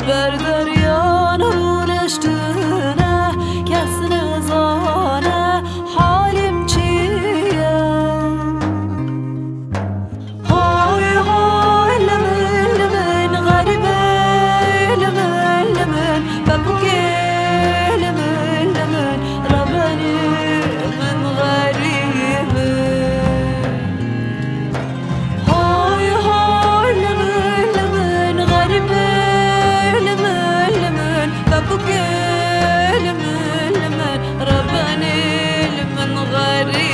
بر دریان رونشتونه کس نزانه حالیم چیه های های لمن لمن غریبه لمن لمن ببکه لمن لمن ربني من غريبه هاي هاي لمن لمن غريبه لمن لمن ببكي لمن لمن ربني لمن غريبه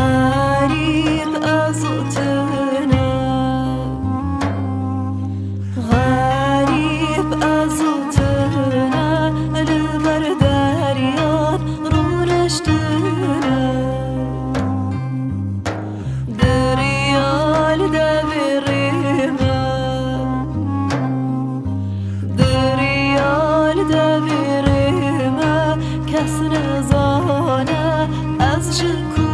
غريب أزوتنا غريب أزوتنا البرداريان رونشتنا دريال دبريما دريال دبريما كسر زانه از شکو